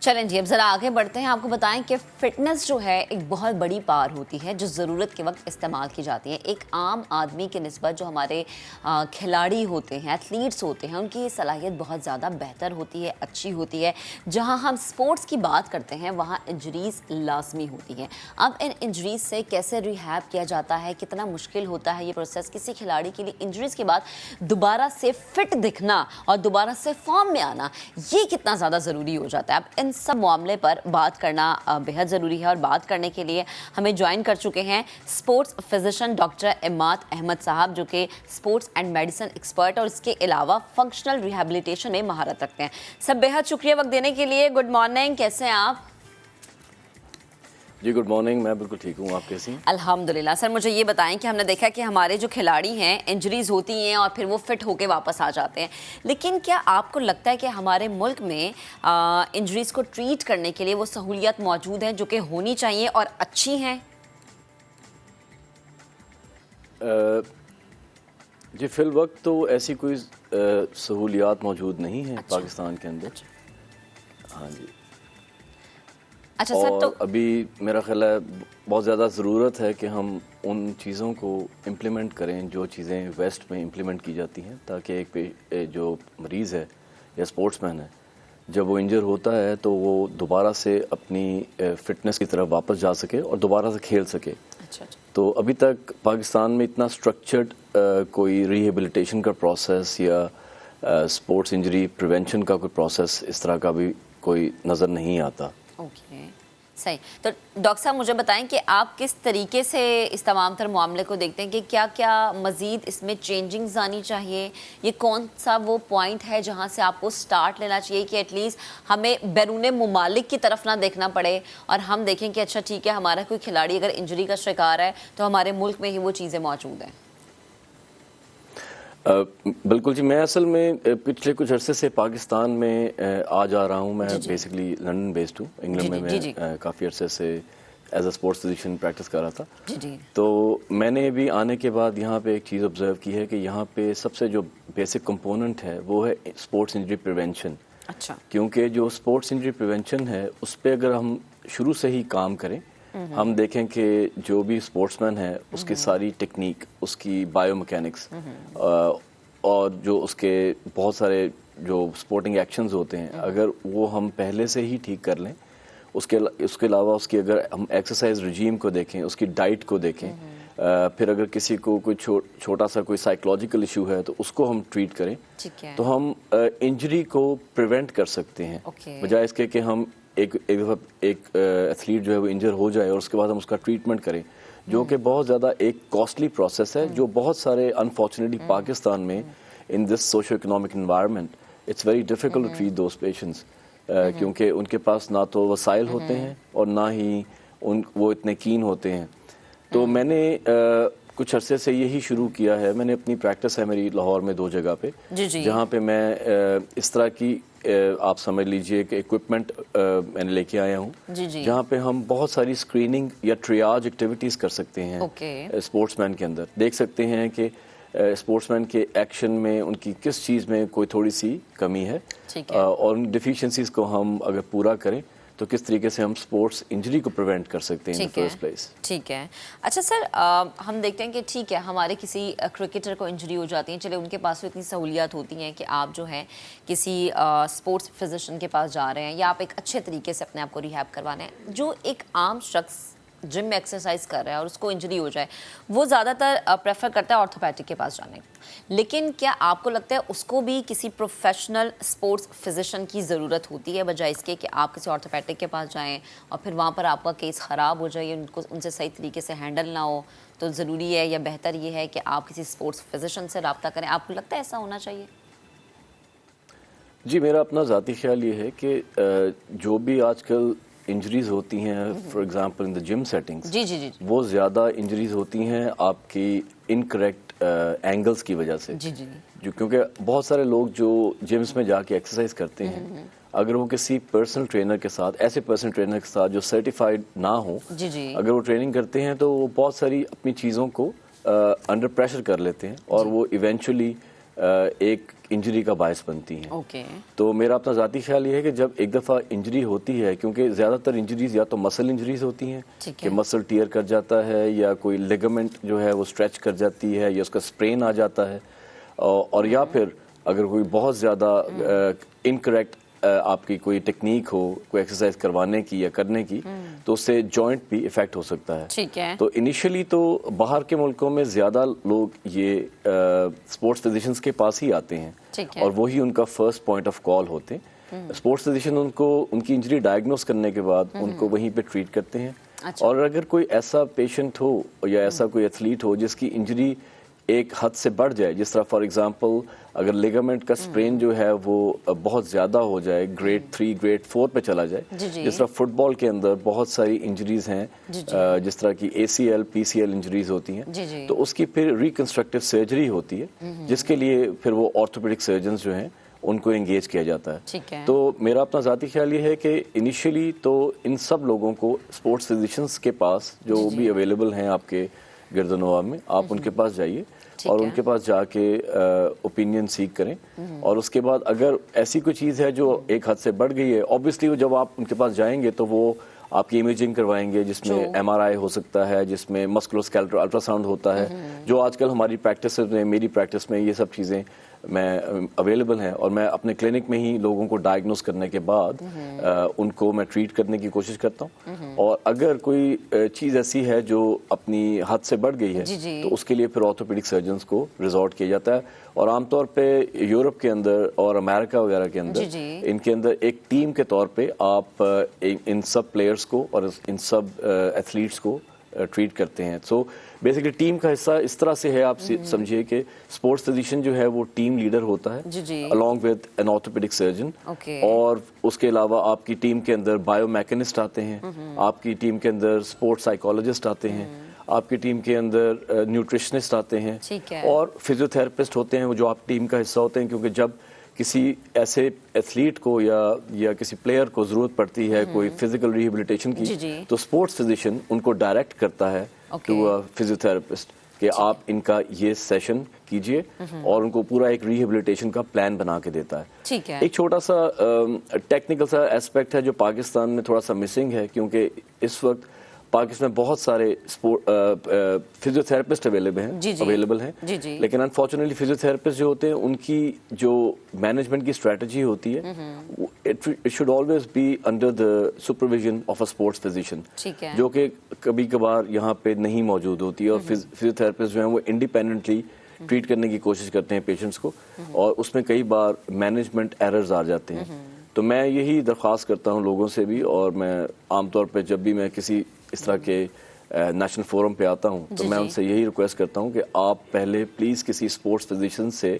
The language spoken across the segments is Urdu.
چلیں جی اب ذرا آگے بڑھتے ہیں. آپ کو بتائیں کہ فٹنس جو ہے ایک بہت بڑی پار ہوتی ہے جو ضرورت کے وقت استعمال کی جاتی ہے. ایک عام آدمی کی نسبت جو ہمارے کھلاڑی ہوتے ہیں، ایتھلیٹس ہوتے ہیں، ان کی یہ صلاحیت بہت زیادہ بہتر ہوتی ہے، اچھی ہوتی ہے. جہاں ہم سپورٹس کی بات کرتے ہیں وہاں انجریز لازمی ہوتی ہیں. اب ان انجریز سے کیسے ریہیب کیا جاتا ہے، کتنا مشکل ہوتا ہے یہ پروسیس کسی کھلاڑی کے لیے انجریز کے بعد دوبارہ سے فٹ دکھنا اور دوبارہ سے فارم میں آنا، یہ کتنا زیادہ ضروری ہو جاتا ہے. اب ان سب معاملے پر بات کرنا بہت ضروری ہے، اور بات کرنے کے لیے ہمیں جوائن کر چکے ہیں sports physician doctor Imad Ahmed صاحب، جو کہ اسپورٹس اینڈ میڈیسن ایکسپرٹ اور اس کے علاوہ فنکشنل ریہیبلیٹیشن میں مہارت رکھتے ہیں. سب بہت شکریہ وقت دینے کے لیے. گڈ مارننگ، کیسے ہیں آپ؟ جی گڈ مارننگ، میں بالکل ٹھیک ہوں. آپ کیسی ہیں؟ الحمدللہ. سر مجھے یہ بتائیں کہ ہم نے دیکھا کہ ہمارے جو کھلاڑی ہیں انجریز ہوتی ہیں اور پھر وہ فٹ ہو کے واپس آ جاتے ہیں، لیکن کیا آپ کو لگتا ہے کہ ہمارے ملک میں انجریز کو ٹریٹ کرنے کے لیے وہ سہولیات موجود ہیں جو کہ ہونی چاہیے اور اچھی ہیں؟ جی فی الوقت تو ایسی کوئی سہولیات موجود نہیں ہیں پاکستان کے اندر. ہاں جی. اچھا سر، تو اور ابھی میرا خیال ہے بہت زیادہ ضرورت ہے کہ ہم ان چیزوں کو امپلیمنٹ کریں جو چیزیں ویسٹ میں امپلیمنٹ کی جاتی ہیں، تاکہ ایک جو مریض ہے یا اسپورٹس مین ہے جب وہ انجر ہوتا ہے تو وہ دوبارہ سے اپنی فٹنس کی طرف واپس جا سکے اور دوبارہ سے کھیل سکے. تو ابھی تک پاکستان میں اتنا اسٹرکچرڈ کوئی ریہیبلیٹیشن کا پروسیس یا اسپورٹس انجری پریونشن کا کوئی پروسیس اس طرح کا بھی کوئی نظر نہیں آتا. اوکے صحیح. تو ڈاکٹر صاحب مجھے بتائیں کہ آپ کس طریقے سے اس تمام تر معاملے کو دیکھتے ہیں کہ کیا کیا مزید اس میں چینجنگز آنی چاہیے؟ یہ کون سا وہ پوائنٹ ہے جہاں سے آپ کو سٹارٹ لینا چاہیے کہ ایٹ لیسٹ ہمیں بیرون ممالک کی طرف نہ دیکھنا پڑے اور ہم دیکھیں کہ اچھا ٹھیک ہے ہمارا کوئی کھلاڑی اگر انجری کا شکار ہے تو ہمارے ملک میں ہی وہ چیزیں موجود ہیں؟ بالکل جی. میں اصل میں پچھلے کچھ عرصے سے پاکستان میں آ جا رہا ہوں. میں بیسکلی لنڈن بیسڈ ہوں. انگلینڈ میں میں کافی عرصے سے as a sports physician practice کر رہا تھا. تو میں نے بھی آنے کے بعد یہاں پہ ایک چیز آبزرو کی ہے کہ یہاں پہ سب سے جو بیسک کمپوننٹ ہے وہ ہے اسپورٹس انجری پریونشن. اچھا. کیونکہ جو اسپورٹس انجری پریونشن ہے اس پہ اگر ہم شروع سے ہی کام کریں، ہم دیکھیں کہ جو بھی اسپورٹس مین ہے اس کی ساری ٹیکنیک، اس کی بایو میکینکس اور جو اس کے بہت سارے جو اسپورٹنگ ایکشنز ہوتے ہیں اگر وہ ہم پہلے سے ہی ٹھیک کر لیں، اس کے علاوہ اس کی اگر ہم ایکسرسائز رجیم کو دیکھیں، اس کی ڈائٹ کو دیکھیں، پھر اگر کسی کو کوئی چھوٹا سا کوئی سائیکولوجیکل ایشو ہے تو اس کو ہم ٹریٹ کریں تو ہم انجری کو پریونٹ کر سکتے ہیں، بجائے اس کے کہ ہم ایک ایتھلیٹ جو ہے وہ انجر ہو جائے اور اس کے بعد ہم اس کا ٹریٹمنٹ کریں، جو کہ بہت زیادہ ایک کاسٹلی پروسیس ہے، جو بہت سارے انفارچونیٹلی پاکستان میں in this socio economic environment it's very difficult to treat those patients, کیونکہ ان کے پاس نہ تو وسائل ہوتے ہیں اور نہ ہی وہ اتنے کین ہوتے ہیں. تو میں نے کچھ عرصے سے یہی شروع کیا ہے. میں نے اپنی پریکٹس ہے میری لاہور میں 2 جگہ پہ، جہاں پہ میں اس طرح کی آپ سمجھ لیجئے کہ اکوپمنٹ میں نے لے کے آیا ہوں، جہاں پہ ہم بہت ساری اسکریننگ یا ٹریاج ایکٹیویٹیز کر سکتے ہیں اسپورٹس مین کے اندر. دیکھ سکتے ہیں کہ اسپورٹس مین کے ایکشن میں ان کی کس چیز میں کوئی تھوڑی سی کمی ہے، اور ان ڈیفیشنسیز کو ہم اگر پورا کریں تو کس طریقے سے ہم سپورٹس انجری کو پریونٹ کر سکتے ہیں ان دی فرسٹ پلیس. ٹھیک ہے. اچھا سر، ہم دیکھتے ہیں کہ ٹھیک ہے ہمارے کسی کرکٹر کو انجری ہو جاتی ہے، چلے ان کے پاس تو اتنی سہولیات ہوتی ہیں کہ آپ جو ہے کسی اسپورٹس فزیشین کے پاس جا رہے ہیں یا آپ ایک اچھے طریقے سے اپنے آپ کو ریہیب کروانا ہے. جو ایک عام شخص جم میں ایکسرسائز کر رہا ہے اور اس کو انجری ہو جائے، وہ زیادہ تر پریفر کرتا ہے آرتھوپیڈک کے پاس جانے. لیکن کیا آپ کو لگتا ہے اس کو بھی کسی پروفیشنل اسپورٹس فزیشین کی ضرورت ہوتی ہے، بجائے اس کے کہ آپ کسی آرتھوپیڈک کے پاس جائیں اور پھر وہاں پر آپ کا کیس خراب ہو جائے، ان سے صحیح طریقے سے ہینڈل نہ ہو؟ تو ضروری ہے یا بہتر یہ ہے کہ آپ کسی اسپورٹس فزیشین سے رابطہ کریں. آپ کو لگتا ہے ایسا ہونا چاہیے؟ جی میرا اپنا ذاتی خیال یہ ہے کہ جو بھی آج کل انجریز ہوتی ہیں for example in the gym settings, وہ زیادہ انجریز ہوتی ہیں آپ کی انکریکٹ اینگلز کی وجہ سے. جو کیونکہ بہت سارے لوگ جو جمز میں جا کے ایکسرسائز کرتے ہیں، اگر وہ کسی پرسنل ٹرینر کے ساتھ، ایسے پرسنل ٹرینر کے ساتھ جو سرٹیفائڈ نہ ہو، اگر وہ ٹریننگ کرتے ہیں تو وہ بہت ساری اپنی چیزوں کو انڈر پریشر کر لیتے ہیں اور وہ ایونچولی ایک انجری کا باعث بنتی ہیں. اوکے. تو میرا اپنا ذاتی خیال یہ ہے کہ جب ایک دفعہ انجری ہوتی ہے, کیونکہ زیادہ تر انجریز یا تو مسل انجریز ہوتی ہیں کہ مسل ٹیئر کر جاتا ہے, یا کوئی لیگمنٹ جو ہے وہ اسٹریچ کر جاتی ہے, یا اس کا اسپرین آ جاتا ہے, اور یا پھر اگر کوئی بہت زیادہ انکریکٹ آپ کی کوئی ٹیکنیک ہو کوئی ایکسرسائز کروانے کی یا کرنے کی, تو اس سے جوائنٹ بھی افیکٹ ہو سکتا ہے. ٹھیک ہے. تو انیشلی تو باہر کے ملکوں میں زیادہ لوگ یہ اسپورٹس فزیشنز کے پاس ہی آتے ہیں, اور وہی ان کا فرسٹ پوائنٹ آف کال ہوتے ہیں. اسپورٹس فزیشن ان کو ان کی انجری ڈائگنوز کرنے کے بعد ان کو وہیں پہ ٹریٹ کرتے ہیں. اور اگر کوئی ایسا پیشنٹ ہو یا ایسا کوئی ایتھلیٹ ہو جس کی انجری ایک حد سے بڑھ جائے, جس طرح فار ایگزامپل اگر لیگامنٹ کا اسپرین جو ہے وہ بہت زیادہ ہو جائے, گریڈ 3 گریڈ 4 پہ چلا جائے, جس طرح فٹ بال کے اندر بہت ساری انجریز ہیں, جس طرح کی ACL PCL انجریز ہوتی ہیں, تو اس کی پھر ریکنسٹرکٹیو سرجری ہوتی ہے, جس کے لیے پھر وہ آرتھوپیڈک سرجنز جو ہیں ان کو انگیج کیا جاتا ہے. تو میرا اپنا ذاتی خیال یہ ہے کہ انیشلی تو ان سب لوگوں کو اسپورٹس فزیشنز کے پاس جو بھی اویلیبل ہیں آپ کے گرد و نواح میں, آپ ان کے پاس جائیے اور ان کے پاس جا کے اوپینین سیکھ کریں. اور اس کے بعد اگر ایسی کوئی چیز ہے جو ایک حد سے بڑھ گئی ہے, اوبیسلی جب آپ ان کے پاس جائیں گے تو وہ آپ کی امیجنگ کروائیں گے, جس میں MRI ہو سکتا ہے, جس میں مسکولوسکیلٹل الٹرا ساؤنڈ ہوتا ہے, جو آج کل ہماری پریکٹس میں, میری پریکٹس میں یہ سب چیزیں میں اویلیبل ہیں, اور میں اپنے کلینک میں ہی لوگوں کو ڈائگنوز کرنے کے بعد ان کو میں ٹریٹ کرنے کی کوشش کرتا ہوں. اور اگر کوئی چیز ایسی ہے جو اپنی حد سے بڑھ گئی ہے تو اس کے لیے پھر آرتھوپیڈک سرجنز کو ریزورٹ کیا جاتا ہے. اور عام طور پہ یورپ کے اندر اور امریکہ وغیرہ کے اندر ان کے اندر ایک ٹیم کے طور پہ آپ ان سب پلیئرز کو اور ان سب ایتھلیٹس کو ٹریٹ کرتے ہیں. سو بیسیکلی ٹیم کا حصہ اس طرح سے ہے, آپ سمجھیے کہ اسپورٹس فزیشین جو ہے وہ ٹیم لیڈر ہوتا ہے along with an orthopedic surgeon, اور اس کے علاوہ آپ کی ٹیم کے اندر بایو میکینسٹ آتے ہیں, آپ کی ٹیم کے اندر اسپورٹس سائیکالوجسٹ آتے ہیں, آپ کی ٹیم کے اندر نیوٹریشنسٹ آتے ہیں, اور فزیو تھراپسٹ ہوتے ہیں جو آپ ٹیم کا حصہ ہوتے ہیں. کیونکہ جب کسی ایسے ایتھلیٹ کو یا کسی پلیئر کو ضرورت پڑتی ہے کوئی فزیکل ریہیبلیٹیشن کی, تو اسپورٹس فزیشین ان کو ڈائریکٹ کرتا ہے ٹو فزیو تھراپسٹ کہ آپ ان کا یہ سیشن کیجئے, اور ان کو پورا ایک ریہیبلیٹیشن کا پلان بنا کے دیتا ہے. ایک چھوٹا سا ٹیکنیکل سا ایسپیکٹ ہے جو پاکستان میں تھوڑا سا مسنگ ہے, کیونکہ اس وقت پاکستان میں بہت سارے فزیو تھراپسٹ اویلیبل ہیں, لیکن انفارچونیٹلی فزیو تھراپسٹ جو ہوتے ہیں ان کی جو مینجمنٹ کی اسٹریٹجی ہوتی ہے it should always be under the supervision of a sports physician, جو کہ کبھی کبھار یہاں پہ نہیں موجود ہوتی ہے. اور فزیو تھراپسٹ جو ہیں وہ انڈیپینڈنٹلی ٹریٹ کرنے کی کوشش کرتے ہیں پیشنٹس کو, اور اس میں کئی بار مینجمنٹ ایررز آ جاتے ہیں. تو میں یہی درخواست کرتا ہوں لوگوں سے بھی, اور میں عام طور پہ جب بھی میں کسی اس طرح کے نیشنل فورم پہ آتا ہوں تو میں ان سے یہی ریکویسٹ کرتا ہوں کہ آپ پہلے پلیز کسی اسپورٹس فزیشین سے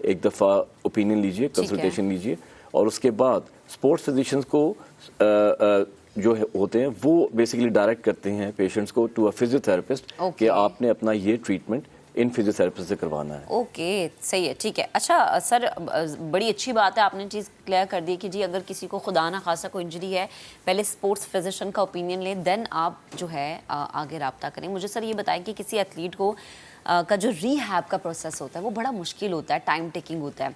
ایک دفعہ اوپینین لیجئے, کنسلٹیشن لیجئے, اور اس کے بعد اسپورٹس فزیشینز کو جو ہوتے ہیں وہ بیسیکلی ڈائریکٹ کرتے ہیں پیشنٹس کو ٹو اے فزیو تھراپسٹ کہ آپ نے اپنا یہ ٹریٹمنٹ ان فزیو تھراپسٹ سے کروانا ہے. اوکے, صحیح ہے, ٹھیک ہے. اچھا سر, بڑی اچھی بات ہے, آپ نے چیز کلیئر کر دی کہ جی اگر کسی کو خدا نہ خاصا کوئی انجری ہے پہلے اسپورٹس فزیشین کا اوپینین لیں, دین آپ جو ہے آگے رابطہ کریں. مجھے سر یہ بتائیں کہ کسی ایتھلیٹ کو کا جو ری ہیب کا پروسیس ہوتا ہے وہ بڑا مشکل ہوتا ہے, ٹائم ٹیکنگ ہوتا ہے.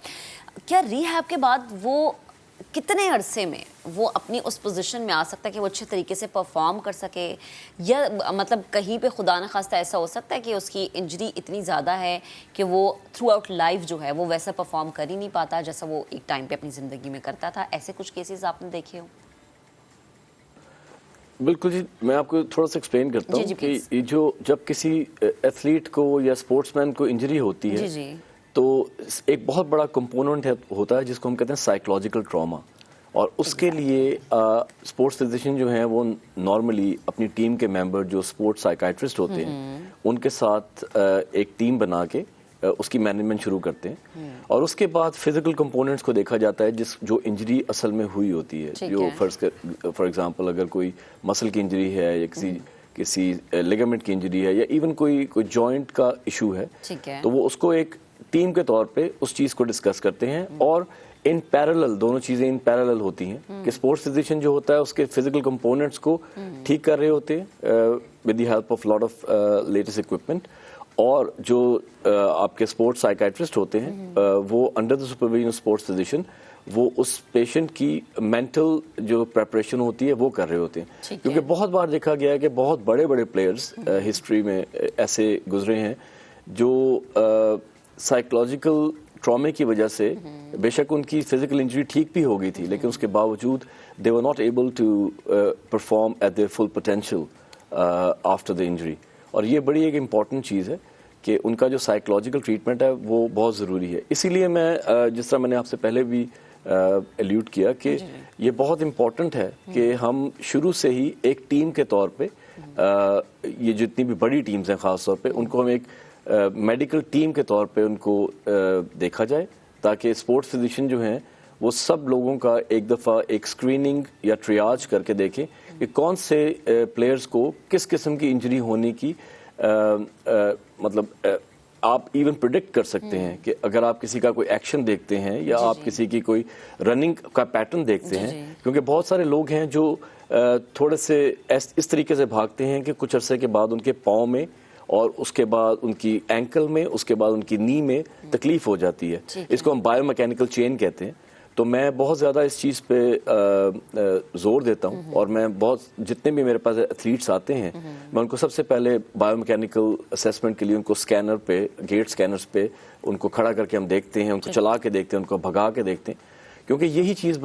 کیا ری ہیب کے بعد وہ کتنے عرصے میں وہ اپنی اس پوزیشن میں آ سکتا ہے کہ وہ اچھے طریقے سے پرفارم کر سکے, یا مطلب کہیں پہ خدا نخواستہ ایسا ہو سکتا ہے کہ اس کی انجری اتنی زیادہ ہے کہ وہ تھرو آؤٹ لائف جو ہے وہ ویسا پرفارم کر ہی نہیں پاتا جیسا وہ ایک ٹائم پہ اپنی زندگی میں کرتا تھا؟ ایسے کچھ کیسز آپ نے دیکھے ہو؟ بالکل جی, میں آپ کو تھوڑا سا ایکسپلین کرتا ہوں کہ جو جب کسی ایتھلیٹ کو یا اسپورٹس مین کو انجری ہوتی ہے تو ایک بہت بڑا کمپوننٹ ہوتا ہے جس کو ہم کہتے ہیں سائیکولوجیکل ٹراما, اور اس کے لیے اسپورٹس فزیشین جو ہیں وہ نارملی اپنی ٹیم کے ممبر جو اسپورٹس سائیکائٹرسٹ ہوتے ہیں ان کے ساتھ ایک ٹیم بنا کے اس کی مینجمنٹ شروع کرتے ہیں, اور اس کے بعد فزیکل کمپوننٹس کو دیکھا جاتا ہے جو انجری اصل میں ہوئی ہوتی ہے. جو فار ایگزامپل اگر کوئی مسل کی انجری ہے یا کسی لیگامنٹ کی انجری ہے یا ایون کوئی جوائنٹ کا ایشو ہے, تو وہ اس کو ایک ٹیم کے طور پہ اس چیز کو ڈسکس کرتے ہیں, اور ان پیرالل دونوں چیزیں ان پیرالل ہوتی ہیں کہ اسپورٹس فزیشین جو ہوتا ہے اس کے فزیکل کمپوننٹس کو ٹھیک کر رہے ہوتے ہیں with the help of lot of latest equipment, اور جو آپ کے اسپورٹس سائیکائٹرسٹ ہوتے ہیں وہ under the supervision sports physician وہ اس پیشنٹ کی مینٹل جو پریپریشن ہوتی ہے وہ کر رہے ہوتے ہیں. کیونکہ بہت بار دیکھا گیا ہے کہ بہت بڑے بڑے پلیئرز ہسٹری میں ایسے گزرے ہیں جو سائیکولوجیکل ٹرامے کی وجہ سے بے شک ان کی فزیکل انجری ٹھیک بھی ہو گئی تھی لیکن اس کے باوجود they were not able to perform at their full potential after the injury. اور یہ بڑی ایک امپورٹنٹ چیز ہے کہ ان کا جو سائیکولوجیکل ٹریٹمنٹ ہے وہ بہت ضروری ہے. اسی لیے میں جس طرح میں نے آپ سے پہلے بھی الوڈ کیا کہ یہ بہت امپورٹنٹ ہے کہ ہم شروع سے ہی ایک ٹیم کے طور پہ یہ جتنی بھی بڑی ٹیمز ہیں خاص طور پہ ان کو ہم ایک میڈیکل ٹیم کے طور پہ ان کو دیکھا جائے تاکہ اسپورٹس فزیشین جو ہیں وہ سب لوگوں کا ایک دفعہ ایک اسکریننگ یا ٹریاج کر کے دیکھیں کہ کون سے پلیئرز کو کس قسم کی انجری ہونے کی مطلب آپ ایون پریڈکٹ کر سکتے ہیں کہ اگر آپ کسی کا کوئی ایکشن دیکھتے ہیں یا آپ کسی کی کوئی رننگ کا پیٹرن دیکھتے ہیں کیونکہ بہت سارے لوگ ہیں جو تھوڑے سے اس طریقے سے بھاگتے ہیں کہ کچھ عرصے کے بعد ان کے پاؤں میں اور اس کے بعد ان کی اینکل میں اس کے بعد ان کی نی میں تکلیف ہو جاتی ہے. اس کو ہم بایو میکینیکل چین کہتے ہیں. تو میں بہت زیادہ اس چیز پہ زور دیتا ہوں اور میں بہت جتنے بھی میرے پاس ایتھلیٹس آتے ہیں میں ان کو سب سے پہلے بایو میکینیکل اسیسمنٹ کے لیے ان کو اسکینر پہ گیٹ اسکینرز پہ ان کو کھڑا کر کے ہم دیکھتے ہیں ان کو چلا کے دیکھتے ہیں ان کو بھگا کے دیکھتے ہیں کیونکہ یہی چیز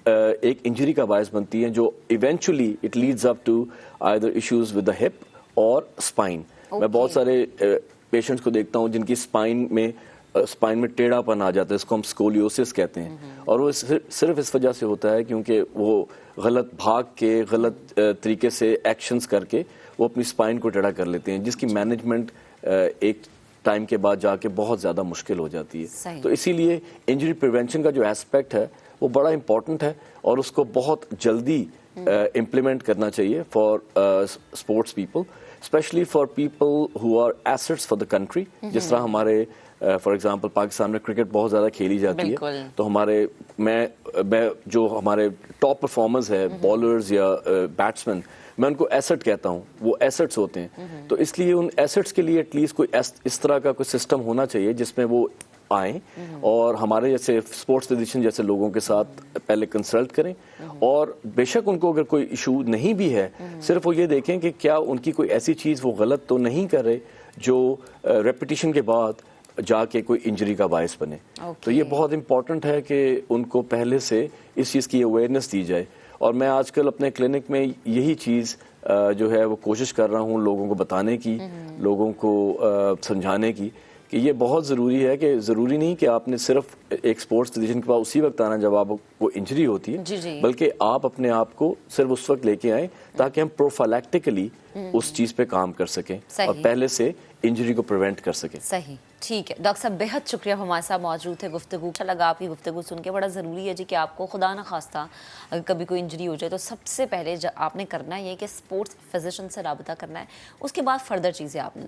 ایک انجری کا باعث بنتی ہے جو eventually it leads up to either issues with the hip اور اسپائن. میں بہت سارے پیشنٹس کو دیکھتا ہوں جن کی اسپائن میں ٹیڑھا پن آ جاتا ہے اس کو ہم اسکولیوسس کہتے ہیں اور وہ صرف اس وجہ سے ہوتا ہے کیونکہ وہ غلط بھاگ کے غلط طریقے سے ایکشنز کر کے وہ اپنی اسپائن کو ٹیڑھا کر لیتے ہیں جس کی مینجمنٹ ایک ٹائم کے بعد جا کے بہت زیادہ مشکل ہو جاتی ہے. تو اسی لیے انجری پریونشن کا جو ایسپیکٹ ہے وہ بڑا امپورٹنٹ ہے اور اس کو بہت جلدی امپلیمنٹ کرنا چاہیے for sports people especially for people who are assets for the country. جس طرح ہمارے فار ایگزامپل پاکستان میں کرکٹ بہت زیادہ کھیلی جاتی ہے تو ہمارے میں جو ہمارے ٹاپ پرفارمرز ہے بالرز یا بیٹسمین میں ان کو ایسٹ کہتا ہوں وہ ایسٹس ہوتے ہیں. تو اس لیے ان ایسٹس کے لیے ایٹ لیسٹ کوئی اس طرح کا کوئی سسٹم ہونا چاہیے جس میں وہ آئیں اور ہمارے جیسے اسپورٹس فزیشین جیسے لوگوں کے ساتھ پہلے کنسلٹ کریں اور بے شک ان کو اگر کوئی ایشو نہیں بھی ہے صرف وہ یہ دیکھیں کہ کیا ان کی کوئی ایسی چیز وہ غلط تو نہیں کر رہے جو ریپیٹیشن کے بعد جا کے کوئی انجری کا باعث بنے. تو یہ بہت امپورٹنٹ ہے کہ ان کو پہلے سے اس چیز کی اویئرنیس دی جائے اور میں آج کل اپنے کلینک میں یہی چیز جو ہے وہ کوشش کر رہا ہوں لوگوں کو بتانے کی لوگوں کو سمجھانے کی کہ یہ بہت ضروری ہے کہ ضروری نہیں کہ آپ نے صرف ایک اسپورٹس فزیشین کے پاس اسی وقت آنا جب آپ کو انجری ہوتی ہے بلکہ آپ اپنے آپ کو صرف اس وقت لے کے آئیں تاکہ ہم پروفیلیکٹیکلی اس چیز پہ کام کر سکیں اور پہلے سے انجری کو پریونٹ کر سکیں. صحیح ٹھیک ہے ڈاکٹر صاحب بہت شکریہ ہمارے ساتھ موجود تھے. گفتگو اچھا لگا آپ کی گفتگو سن کے. بڑا ضروری ہے جی کہ آپ کو خدا نہ خواستہ اگر کبھی کوئی انجری ہو جائے تو سب سے پہلے آپ نے کرنا یہ کہ اسپورٹس فزیشین سے رابطہ کرنا ہے اس کے بعد فردر چیزیں آپ نے